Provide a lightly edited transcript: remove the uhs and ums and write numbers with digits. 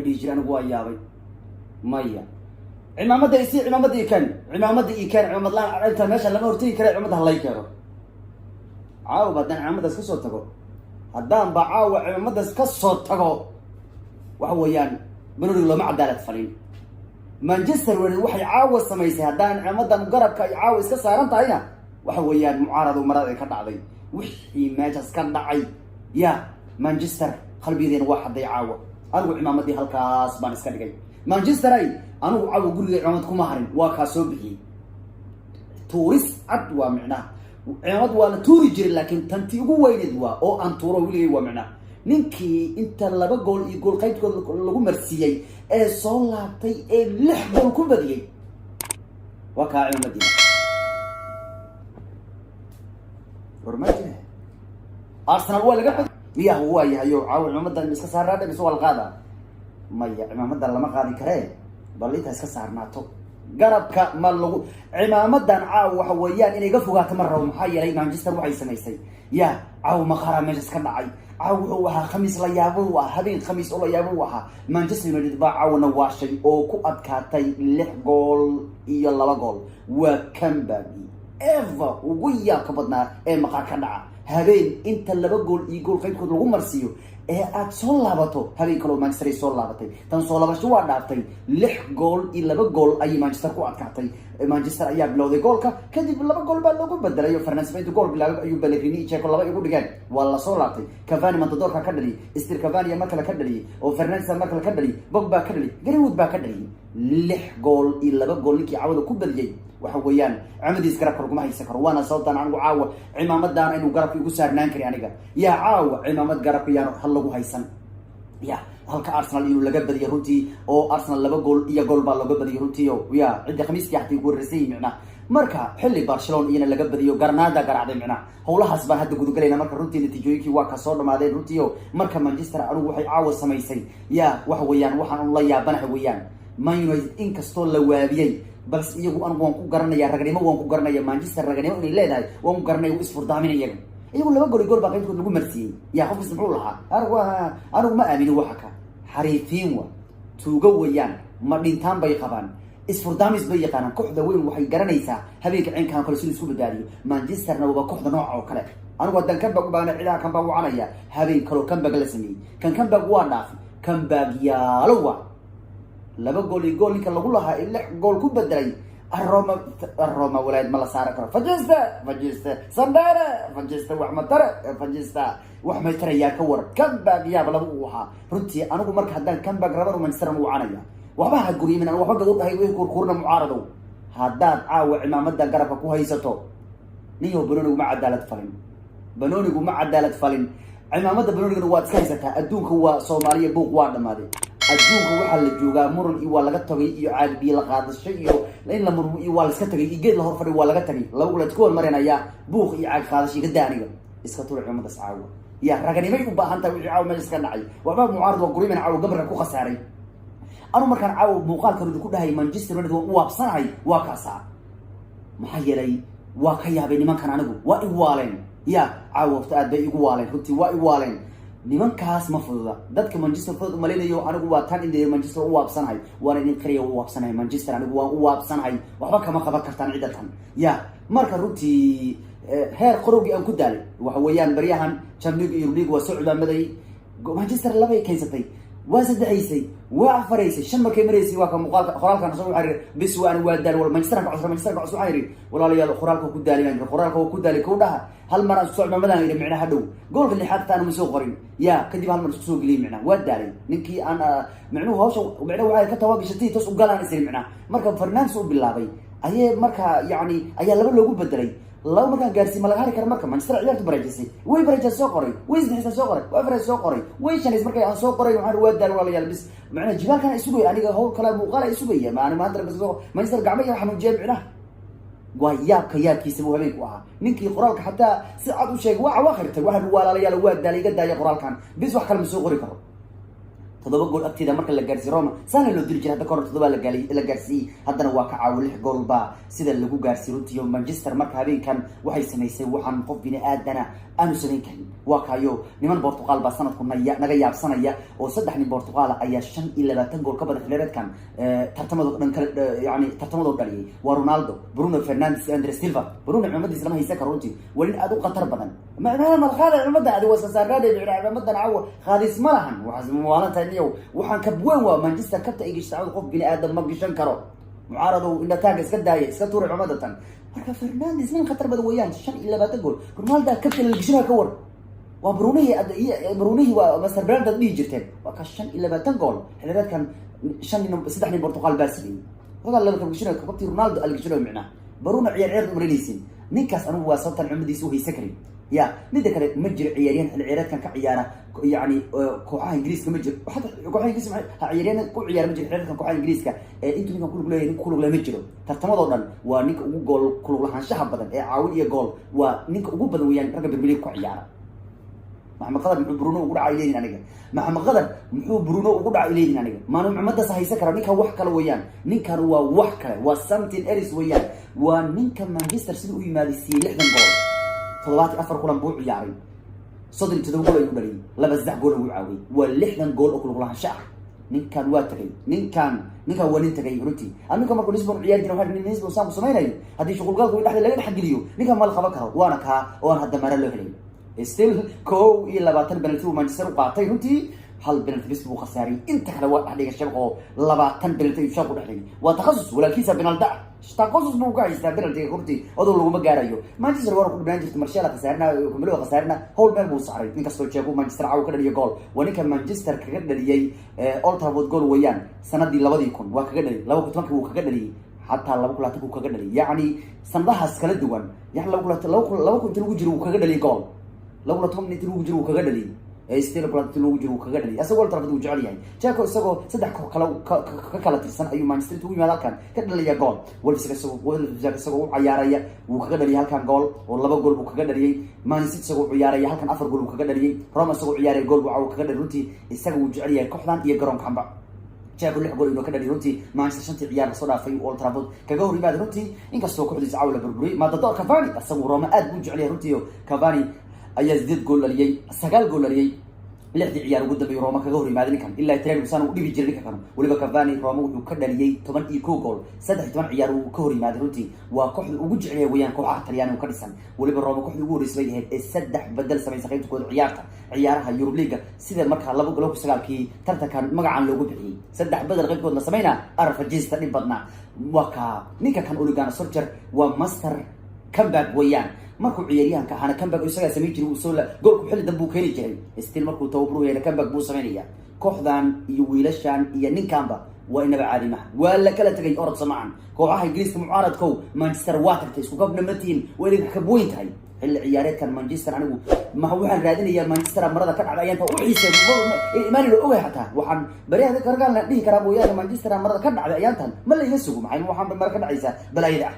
بيديجي أنا قوي يابي مية عمامة يصير عمامة يكان عمامة لا أنت ماشي لما ورتي كلا عمامة الله يكره عاو بدنا عمامة كسر تقو هدام بعاو عمامة كسر تقو وهو يعني بنقول له ما عدالة فلين مانشستر وحي عاو السميسي هدان عمامة مقرب كي عاو كسر أنت هنا وهو يعني معارض ومرض كدعي وحي ماجس كدعي يا مانشستر قلبي ذين واحد يعاو أروح عمامة هالكاس بانس كدعي مانشستر أي أنا وعاو أقول لك عمامتكم مهرين وكاسوبي توريس أدوى معناه عمامة وانا توري جري لكن تنتي وين دوا أو أن تورو ولي ومعناه نينكي أنت لبا جول يقول قيد لغو مرسيي صلاتي لح جول كل بديي وكا عمامة ورمجه أرسنال ولا قبل يا هو يا عاو عمامة مسك صار هذا بسوا الغابة ما عمامة لما قاضي كريه بليتها اسك سارناتو garabka ma lagu cimaamadan caaw waxa weeyaan inay gafugaato mar rabo maxay yeelay Manchester waxay sameysay ya caaw ma qara meesha ka dhacay caaw wuxuu waxa khamiis la yaabo waa habeen khamiis oo la yaabo waxa Manchester United baa caawna waashay oo ku adkaatay 6 gool iyo 2 gool waa comeback ever ugu yaabka badnaa ee maqaar ka dhaca habeen inta 2 gool iyo gool qaybkood lagu marsiyo aad soo laabato habeen kale Manchester ay soo laabatay tan soo laabasho waa dhaaftay 6 gool iyo 2 gool ay Manchester ku adkaatay Manchester ayaa bilowday goolka kadib 2 gool baa lagu bedelayo Fernandes gool bilaabay ayuu Pellegrini Checo laba igu dhigeen waa la soo laabtay Cavani Matadorka ka dhali Esther Cavani marka la ka dhali oo Fernandes marka la ka dhali Pogba ka dhali Greenwood baa ka dhali 6 gool iyo 2 gool ninkii caawada ku badiyay waxa weeyaan camadiis garabka kuma haysan karo waana sababtan aan caawa cimaamadan inuu garabka igu saarnaan kari aniga yaa caawa cimaamad garabka yaan hal lagu haysan ya halka Arsenal inuu laga badiyo runtii oo Arsenal 2 gool iyo gool baa laga badiyo runtii oo ya cid khamiiskii xatii ku wareysay macna marka xilli Barcelona iyana laga badiyo Granada garaacday macna howlahaas baan hadda gudugaleena marka runtii natiijooyinkii waa ka soo dhamaadeen runtii oo marka Manchester anigu waxay caawa sameysay ya waxa weeyaan waxaan la yaabanahay weeyaan Man United in kastoo la waabiyay bal iyagu aan waan ku garanaya ragnimo waan ku garanaya Manchester ragnimo inay leedahay waan ku garanaya isfurdaaminaya iyagu 2 gool gool baa qaybtood lagu marsiiyay yaa qof ismuu lahaa anigu ma aamino waxa ka xariifiin wa tuuga weeyaan ma dhintaan bay qabaan isfurdaamis bay yaqaan kooxda weyn waxay garanaysaa habeenka ciinkan kale si isku badbaadiyo Manchesterna waa kooxda nooc oo kale anigu wadan kan baa u baahan ciidaha kan baa u canaya habeen kale kan baa la sameeyay kan baa waa dhaaf kan baa yaalowa 2 gool iyo gool ninka lagu lahaa 6 gool ku bedelay الروما ولاية ملا سارة فجيستا صندارة فجيستا وحمد ترى يا كور كم باق يا بلوها رنتي أنا أقول مرك هذا كم باق ربر ومن سر موعانية وحبها الجوري من وحبها قلت هاي ويكور كورنا معارضه هذا عاو عمامة دا قرفة كويسته نيو بنوني ومع عدالة فلين بنوني ومع عدالة فلين عمامة بنوني وات كيسته أدونك هو صومالية بوق واحد ماذي adduunka waxa la joogaa muran iyo waa laga tagay iyo caadi la qaadasho iyo in la murmo iyo waa la iska tagay geed la horfadhi waa laga tagay laba gulad kool marinaya buuq iyo caag qaadasho ka daaniga iska tuur cumada saawo ya raganimay u baahan tahay wixii caaw ma iska dhacay waxba mucaarad waa guriman caaw gabarka ku khasaaray anu markaan caaw muuqaalka rudu ku dhahay Manchester United waa u waabsanahay waa kaasa maxaa yeelay waa ka yaabay nimankan anigu waa i waaleen ya caaw waqti aad bay igu waaleen runtii waa i waaleen nimankaas ma fududa dadka Manchester fudud maleynayo anigu waa tan inay Manchester u waabsanahay waan idin qariyo u waabsanahay Manchester anigu waan u waabsanahay waxba kama qaban kartaan ciidan ya marka runtii heer qorowgi aan ku daalay waxa weeyaan bariyahan Champions League waa soo cudamaday Manchester laba ay kaysatay waa sadeeysay waa afaraysay shan markay mareysay waa ka muuqaalka qoraalkan soo xariir bis waan waa daal wal Manchester ka soo xariir walaalayaal qoraalka ku daalay qoraalka ku daalay ku dhaha hal mar aan soo cudamadan ila micnaha dhow goolka lixaad taan ma soo qorin ya kadib hal mar isku soo galiyay micnaha waa daalay ninkii aan micnuhu hawsha micnaha waxay ka tawagashatay tos u galaan isir micnaha marka Fernandes uu bilaabay ayay marka yaani ayaa laba loogu bedelay لو ما كان جالس ما لقى كرر مركب مانشستر عيال تبرجسي وين برجس سوق قري وين زحف سوق قري وافرج سوق قري وين شان يسمر كي سوق قري وحنا رواد دار ولا يلبس معنا جبال كان يسوي يعني هو كلام وقال يسوي ما انا ما ادري بس مانشستر قاعد يحمل جيب عنه وياك كياك يسموها لك وها نينكي قرالك حتى سعد وشيء واخرته واحد ولا يا رواد دار يقدا يا قرال كان بس واخ كلام سوق قري كرو تضرب جول أكتر ده مركز لجارسي روما سهل لو درج هذا كورة تضرب لجارسي هذا نواقع عول جول با سيد اللي جو جارسي روتي يوم مانشستر مركز هذين كان وحي سنة يسوي وحن قف بين آدنا أنا سنين كان واقعيو نمان برتقال بسنة كنا نجيا بسنة يا وصدق إن برتقال أيشان إلا لا تنقل كبر خلالات كان ترتمد يعني ترتمد الدليل ورونالدو برونو فرنانديز أندريس سيلفا برونو محمد الإسلام هيسك روتي ولين أدو قطر بدن ما الخالد المدة أدو وساسار رادي بعد مدة نعو خالص مرهن وحزم موالاة تانية وحن كبوين ومانشستر كبتا يجي يستعود خوف بني آدم مبقي شنكرو معارضوا إن تاجس كداية سكتور عمادة marka Fernandes nin khatar badan weeyaan 5 gool Ronaldo kabtan la gishina ka war waa Brunei waa Master Brand dhigi jirteen waa ka 5 gool xilliyeed kan 3 Portugal baasii wada la gishina ka qabtay Ronaldo al gishina macna Bruno ciyaar umreysin ninkaas anu waa sabtan cumadiisu hay sakri يا مدة كانت مجر عيارين العيارات كان كعيارة يعني كوعة إنجليز كمجر وحتى كوعة إنجليز عيارين كوع عيار مجر عيارات كان كوعة إنجليز كا أنتوا نيكم كلوا لا مجروا ترتمضوا ضن ونيك وجول كلوا لحن شحب بدن عاولية جول ونيك وجود ويان رجع بالمليون كعيارة محمد قدر محو برونو وقول عائلين أنا محمد قدر محو برونو وقول عائلين أنا ما نوع مدة صحيح سكر نيك وحكة ويان نيك هو وحكة وسمتين إريس ويان ونيك مانشستر سيتي ويماليسي لحظة جول تضباطي أفر كلام بوع عياري صدر تدور جول يقبلي لبس ده جول وعاوي واللحن جول أكل كلها شاع نين كان واتقي نين كان هو نين تقي روتي أنا كمان كل أسبوع عياري جنوهر من الناس بوسام سميني هذه شغل قلبه يلحق اللي يلحق اليوم نين كان مال خبكها وأنا كها وأنا هذا مرة له هلين استيل كو إلا باتن بنتو مانشستر وقاطي روتي هل بنت بس بو خساري انت على واحد عليك الشبق لباتن بنتو يشاقوا دحين وتخصص ولا كيسه بنالدا تخصص بو قاعد يستقبل انت قرتي ادو لو ما غارايو مانشستر ورا كل بنجت مارشال خسارنا كملوا خسارنا هول ميل بو صاري نين كاستو جيبو مانشستر عاو كدليو جول ونيك مانشستر كغا دليي اولترافورد جول ويان سندي 2000 وا كغا دلي 2010 uu kaga dhaliyay حتى 2020 uu kaga dhaliyay يعني sanadahaas kala duwan يعني 2020 lagu jiro uu kaga dhaliyay gool 2010 lagu jiro uu kaga dhaliyay استيل بلاد لو جرو كغدلي اسغول ترفد و جعل yahay jaako isagoo saddex kala tirsan ayuu Manchester City u yimaad halkan ka dhaliyay gool Wolves isagoo u ciyaaraya uu kaga dhaliyay halkan gool oo 2 gool uu kaga dhaliyay Man City isagoo u ciyaaraya halkan 4 gool uu kaga dhaliyay Roma isagoo ciyaaraya gool uu kaga dhaliyay runtii isagoo u jecel yahay kooxdan iyo garoonka xamba jaako 6 gool inuu ka dhaliyay runtii Manchester City ciyaar soo dhaafay Old Trafford kaga hor yimaad runtii inkastoo kooxdiisa cawla burburi ma dador Cavani isagoo Roma aad buu jecel yahay runtii Cavani ayaa 8 gool dhaliyay 9 gool dhaliyay لحد عيار وجود بيروما كجوري ما أدري كان إلا ترى وسانو ودي بيجري كانوا ولبا كافاني روما وكذا ليه 8 إيكو جول سدح 8 عيار وكوري ما أدري وكحل وجود عليه ويان كوعة تريان وكريسان ولبا روما كحل وجود سويه السدح بدل سبعين سقيت كود عيارها يوروب ليجا سيد المركز لبوا لو سجال كي ترتا كان مقع عن لو جبعي سدح بدل غير كود سبعينا أعرف الجيز تاني بدنا وكا نيكا كان أوليجانا سورتشر وماستر كمباك ويان markuu ciyaaryahanka ahana comeback isaga sameey jiray uu soo goolku xilli dambu keenay jiray still markuu tababaru yeelay comeback buu sameeyay kooxdan iyo wiilashan iyo ninkanba waa inaba caadi ma wala kala tagay orod samaan kooxaha Ingiriiska mucaaradku Manchester Waterta isku gabna matiin wali ka boyn tahay xilli ciyaareedkan Manchester anigu ma waxaan raadinayaa Manchester marada ka dhacday ayanta u xiisay iimaan loo ogahay xataa waxaan bariyaha kargaan la dhihi karaa mooyaane Manchester marada ka dhacday ayantan ma la iga sugo maxay waxaan marada ka dhacaysa balaayada